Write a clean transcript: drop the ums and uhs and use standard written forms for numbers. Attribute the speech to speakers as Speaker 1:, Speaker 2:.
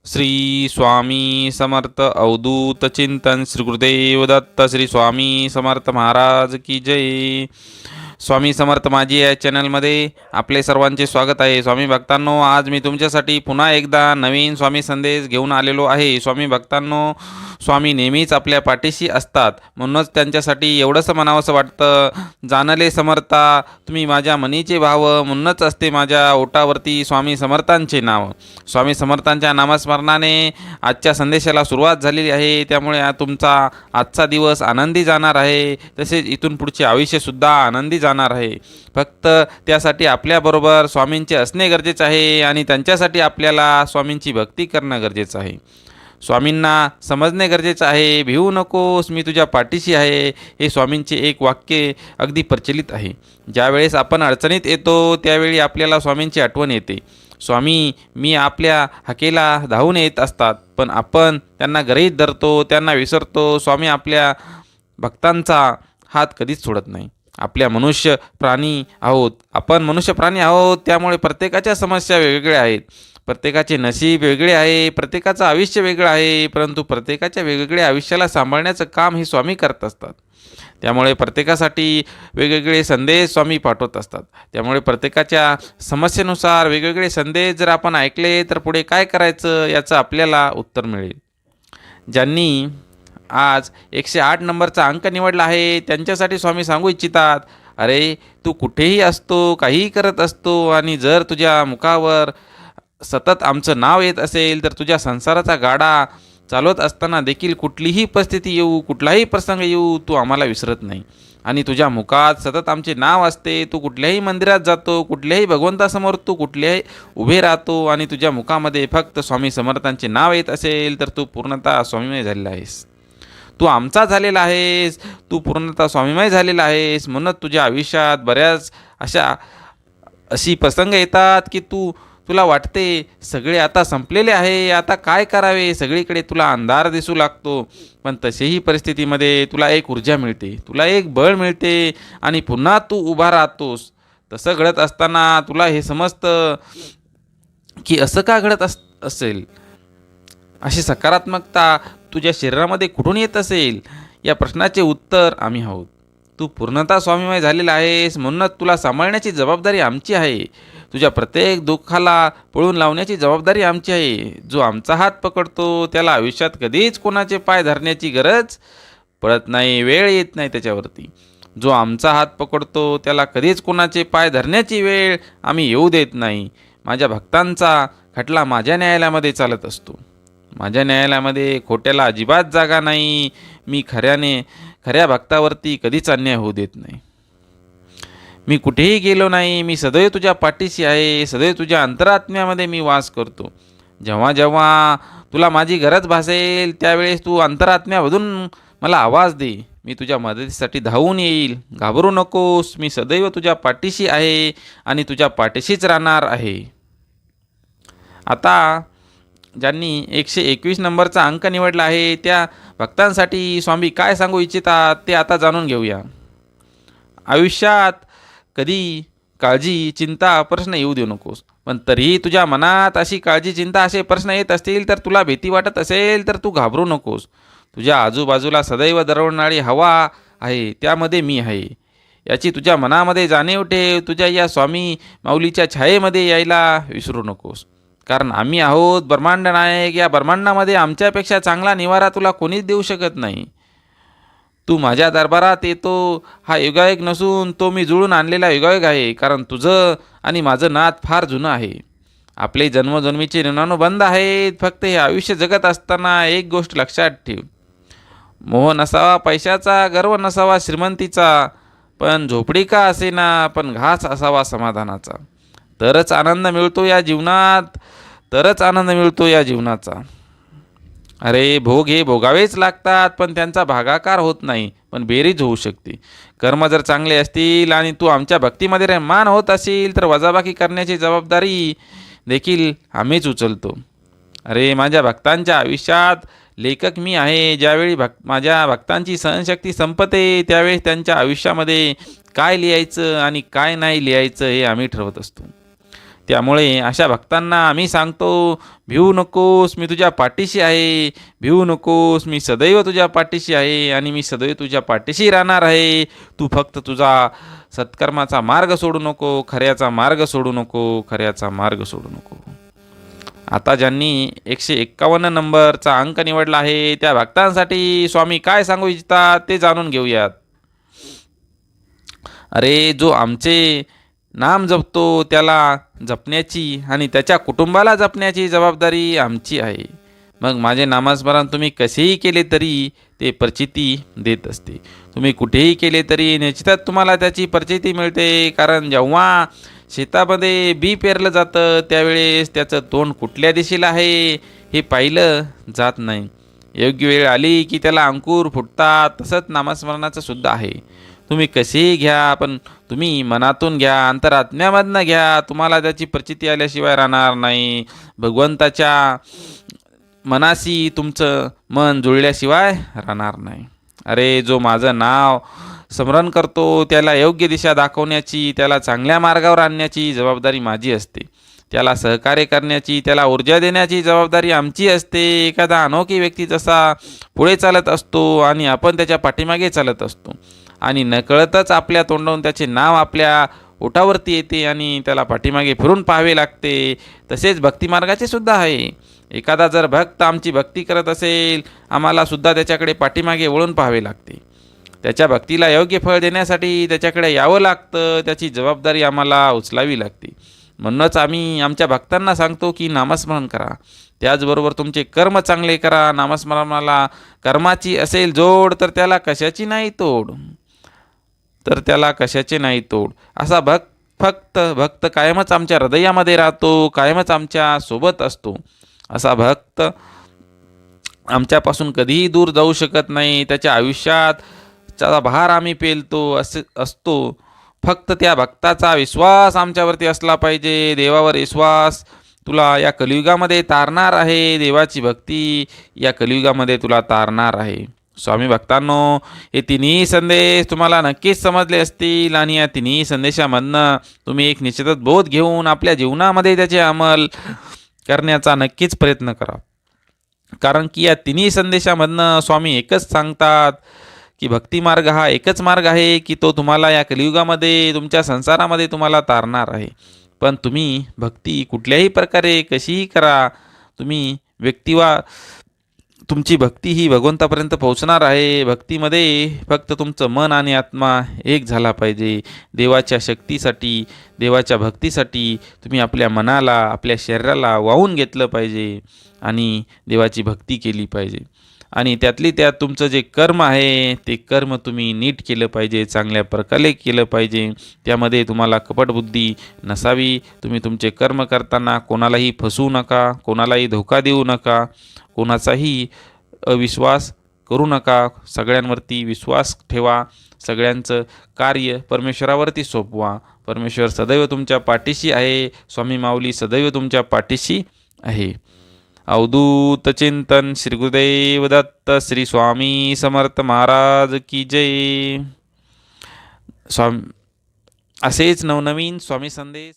Speaker 1: श्री स्वामी समर्थ अवधूत चिंतन श्री गुरुदेव दत्त श्री स्वामी समर्थ महाराज की जय। स्वामी समर्थ माझी या चॅनलमध्ये आपले सर्वांचे स्वागत आहे। स्वामी भक्तांनो, आज मी तुमच्यासाठी पुन्हा एकदा नवीन स्वामी संदेश घेऊन आलेलो आहे। स्वामी भक्तांनो, स्वामी नेहमीच आपल्या पाठीशी असतात, म्हणूनच त्यांच्यासाठी एवढंसं म्हणावंसं वाटतं, जाणले समर्था तुम्ही माझ्या मनीचे भाव, म्हणूनच असते माझ्या ओटावरती स्वामी समर्थांचे नाव। स्वामी समर्थांच्या नामस्मरणाने आजच्या संदेशाला सुरुवात झालेली आहे, त्यामुळे तुमचा आजचा दिवस आनंदी जाणार आहे, तसेच इथून पुढचे आयुष्यसुद्धा आनंदी जाणार आहे। फक्त त्यासाठी आपल्याबरोबर स्वामींचे असणे गरजेचे आहे आणि त्यांच्यासाठी आपल्याला स्वामींची भक्ती करणं गरजेचं आहे। स्वामींना समजणे गरजेचं आहे। भिवू नकोस, मी तुझ्या पाठीशी आहे, हे स्वामींचे एक वाक्य अगदी प्रचलित आहे। ज्यावेळेस आपण अडचणीत येतो त्यावेळी आपल्याला स्वामींची आठवण येते। स्वामी मी आपल्या हाकेला धावून येत असतात, पण आपण त्यांना गृहीत धरतो, त्यांना विसरतो। स्वामी आपल्या भक्तांचा हात कधीच सोडत नाही। आपण मनुष्य प्राणी आहोत, त्यामुळे प्रत्येकाच्या समस्या वेगवेगळ्या आहेत, प्रत्येकाचे नशीब वेगळे आहे, प्रत्येकाचं आयुष्य वेगळं आहे, परंतु प्रत्येकाच्या वेगवेगळ्या आयुष्याला सांभाळण्याचं काम हे स्वामी करत असतात। त्यामुळे प्रत्येकासाठी वेगवेगळे संदेश स्वामी पाठवत असतात। त्यामुळे प्रत्येकाच्या समस्येनुसार वेगवेगळे संदेश जर आपण ऐकले तर पुढे काय करायचं याचं आपल्याला उत्तर मिळेल। ज्यांनी आज 108 नंबरचा अंक निवडला आहे त्यांच्यासाठी स्वामी सांगू इच्छितात, अरे तू कुठेही असतो, काहीही करत असतो, आणि जर तुझ्या मुखावर सतत आमचं नाव येत असेल तर तुझ्या संसाराचा गाडा चालवत असताना देखील कुठलीही परिस्थिती येऊ, कुठलाही प्रसंग येऊ, तू आम्हाला विसरत नाही, आणि तुझ्या मुखात सतत आमचे नाव असते। तू कुठल्याही मंदिरात जातो, कुठल्याही भगवंतासमोर तू कुठल्याही उभे राहतो, आणि तुझ्या मुखामध्ये फक्त स्वामी समर्थांचे नाव येत असेल तर तू पूर्णतः स्वामीमय झालेला आहेस, तू आमचा झालेला आहेस, तू पूर्णतः स्वामीमय झालेला आहेस। म्हणून तुझ्या आयुष्यात बऱ्याच अशी प्रसंग येतात की तुला वाटते सगळे आता संपलेले आहे, आता काय करावे, सगळीकडे तुला अंधार दिसू लागतो, पण तसेही परिस्थितीमध्ये तुला एक ऊर्जा मिळते, तुला एक बळ मिळते, आणि पुन्हा तू उभा राहतोस। तसं घडत असताना तुला हे समजतं की असं का घडत असेल, अशी सकारात्मकता तुझ्या शरीरामध्ये कुठून येत असेल, या प्रश्नाचे उत्तर आम्ही आहोत। तू पूर्णतः स्वामीमय झालेला आहेस, म्हणूनच तुला सांभाळण्याची जबाबदारी आमची आहे, तुझ्या प्रत्येक दुःखाला पळून लावण्याची जबाबदारी आमची आहे। जो आमचा हात पकडतो त्याला आयुष्यात कधीच कोणाचे पाय धरण्याची गरज पडत नाही, वेळ येत नाही त्याच्यावरती। जो आमचा हात पकडतो त्याला कधीच कोणाचे पाय धरण्याची वेळ आम्ही येऊ देत नाही। माझ्या भक्तांचा खटला माझ्या न्यायालयामध्ये चालत असतो, माझ्या न्यायालयामध्ये खोट्याला अजिबात जागा नाही। मी खऱ्या भक्तावरती कधीच अन्याय होऊ देत नाही। मी कुठेही गेलो नाही, मी सदैव तुझ्या पाठीशी आहे, सदैव तुझ्या अंतरात्म्यामध्ये मी वास करतो। जेव्हा जेव्हा तुला माझी गरज भासेल त्यावेळेस तू अंतरात्म्यामधून मला आवाज दे, मी तुझ्या मदतीसाठी धावून येईल। घाबरू नकोस, मी सदैव तुझ्या पाठीशी आहे आणि तुझ्या पाठीशीच राहणार आहे। आता ज्यांनी 121 नंबरचा अंक निवडला आहे त्या भक्तांसाठी स्वामी काय सांगू इच्छितात ते आता जाणून घेऊया। आयुष्यात कधी काळजी, चिंता, प्रश्न येऊ देऊ नकोस, पण तरीही तुझ्या मनात अशी काळजी, चिंता, असे प्रश्न येत असतील, तर तुला भीती वाटत असेल तर तू घाबरू नकोस। तुझ्या आजूबाजूला सदैव दरवळणारी हवा आहे, त्यामध्ये मी आहे, याची तुझ्या मनामध्ये जाणीव ठेव। तुझ्या या स्वामी माऊलीच्या छायेमध्ये यायला विसरू नकोस, कारण आम्ही आहोत ब्रह्मांड नायक। या ब्रह्मांडामध्ये आमच्यापेक्षा चांगला निवारा तुला कोणीच देऊ शकत नाही। तू माझ्या दरबारात येतो हा योगायोग नसून तो मी जुळून आणलेला योगायोग आहे, कारण तुझं आणि माझं नात फार जुनं आहे। आपले जन्मजन्मीचे ऋणानुबंध आहेत। फक्त हे आयुष्य जगत असताना एक गोष्ट लक्षात ठेव, मोह नसावा पैशाचा, गर्व नसावा श्रीमंतीचा, पण झोपडी का असेना पण घास असावा समाधानाचा, तरच आनंद मिळतो या जीवनाचा। अरे भोग हे भोगावेच लागतात, पण त्यांचा भागाकार होत नाही, पण बेरीज होऊ शकते। कर्म जर चांगले असतील आणि तू आमच्या भक्तीमध्ये रममान होत असेल तर वजाबाकी करण्याची जबाबदारी देखील आम्हीच उचलतो। अरे माझ्या भक्तांच्या आयुष्यात लेखक मी आहे। ज्यावेळी माझ्या भक्तांची सहनशक्ती संपते त्यावेळेस त्यांच्या आयुष्यामध्ये काय लिहायचं आणि काय नाही लिहायचं हे आम्ही ठरवत असतो। त्यामुळे अशा भक्तांना आम्ही सांगतो, भिवू नकोस, मी तुझ्या पाठीशी आहे. भिवू नकोस, मी सदैव तुझ्या पाठीशी आहे आणि मी सदैव तुझ्या पाठीशी राहणार आहे. तू फक्त तुझा सत्कर्माचा मार्ग सोडू नको, खऱ्याचा मार्ग सोडू नको, खऱ्याचा मार्ग सोडू नको. आता ज्यांनी 151 नंबरचा अंक निवडला आहे त्या भक्तांसाठी स्वामी काय सांगू इच्छितात ते जाणून घेऊयात. अरे, जो आमचे नाम जपतो त्याला जपण्याची आणि त्याच्या कुटुंबाला जपण्याची जबाबदारी आमची आहे. मग माझे नामस्मरण तुम्ही कसेही केले तरी ते प्रचिती देत असते. तुम्ही कुठेही केले तरी निश्चितच तुम्हाला त्याची प्रचिती मिळते. कारण जेव्हा शेतामध्ये बी पेरलं जातं त्यावेळेस त्याचं तोंड कुठल्या दिशेला आहे हे पाहिलं जात नाही. योग्य वेळ आली की त्याला अंकुर फुटतात. तसंच नामस्मरणाचं सुद्धा आहे. तुम्ही कसेही घ्या, पण तुम्ही मनातून घ्या, अंतरात्म्यामधनं घ्या. तुम्हाला त्याची प्रचिती आल्याशिवाय राहणार नाही. भगवंताच्या मनाशी तुमचं मन जुळल्याशिवाय राहणार नाही. अरे, जो माझं नाव स्मरण करतो त्याला योग्य दिशा दाखवण्याची, त्याला चांगल्या मार्गावर आणण्याची जबाबदारी माझी असते. त्याला सहकार्य करण्याची, त्याला ऊर्जा देण्याची जबाबदारी आमची असते. एखादा अनोखी व्यक्ती जसा पुढे चालत असतो आणि आपण त्याच्या पाठीमागे चालत असतो आणि नकळतच आपल्या तोंडावरून त्याचे नाव आपल्या ओठावरती येते आणि त्याला पाठीमागे फिरून पाहावे लागते. तसेच भक्तिमार्गाचे सुद्धा आहे. एखादा जर भक्त आमची भक्ती करत असेल, आम्हाला सुद्धा त्याच्याकडे पाठीमागे वळून पाहावे लागते. त्याच्या भक्तीला योग्य फळ देण्यासाठी त्याच्याकडे यावं लागतं. त्याची जबाबदारी आम्हाला उचलावी लागते. म्हणूनच आम्ही आमच्या भक्तांना सांगतो की नामस्मरण करा, त्याचबरोबर तुमचे कर्म चांगले करा. नामस्मरणाला कर्माची असेल जोड तर त्याला कशाची नाही तोड, असा भक्त कायमच आमच्या हृदयामध्ये राहतो, कायमच आमच्या सोबत असतो. असा भक्त आमच्यापासून कधीही दूर जाऊ शकत नाही. त्याच्या आयुष्यात चा भार आम्ही पेलतो असतो. फक्त त्या भक्ताचा विश्वास आमच्यावरती असला पाहिजे. देवावर विश्वास तुला या कलियुगामध्ये तारणार आहे. देवाची भक्ती या कलियुगामध्ये तुला तारणार आहे. स्वामी भक्तांनो, हे तिन्ही संदेश तुम्हाला नक्कीच समजले असतील आणि या तिन्ही संदेशामधनं तुम्ही एक निश्चितच बोध घेऊन आपल्या जीवनामध्ये त्याचे अंमल करण्याचा नक्कीच प्रयत्न करा. कारण की या तिन्ही संदेशामधनं स्वामी एकच सांगतात की भक्तिमार्ग हा एकच मार्ग आहे की तो तुम्हाला या कलियुगामध्ये तुमच्या संसारामध्ये तुम्हाला तारणार आहे. पण तुम्ही भक्ती कुठल्याही प्रकारे कशीही करा, तुमची भक्ती ही भगवंतापर्यंत पोहोचणार आहे. भक्तीमध्ये फक्त तुमचं मन आणि आत्मा एक झाला पाहिजे. देवाच्या शक्तीसाठी, देवाच्या भक्तीसाठी तुम्ही आपल्या मनाला, आपल्या शरीराला वाहून घेतलं पाहिजे आणि देवाची भक्ती केली पाहिजे. आणि त्यातली त्यात तुमचं जे कर्म आहे ते कर्म तुम्ही नीट केलं पाहिजे, चांगल्या प्रकारे केलं पाहिजे. त्यामध्ये तुम्हाला कपटबुद्धी नसावी. तुम्ही तुमचे कर्म करताना कोणालाही फसवू नका, कोणालाही धोका देऊ नका, कोणाचाही अविश्वास करू नका. सगळ्यांवरती विश्वास ठेवा. सगळ्यांचं कार्य परमेश्वरावरती सोपवा. परमेश्वर सदैव तुमच्या पाठीशी आहे. स्वामी माऊली सदैव तुमच्या पाठीशी आहे. अवधूत चिंतन श्री गुरुदेव दत्त. श्री स्वामी समर्थ महाराज की जय. असेच नवनवीन स्वामी संदेश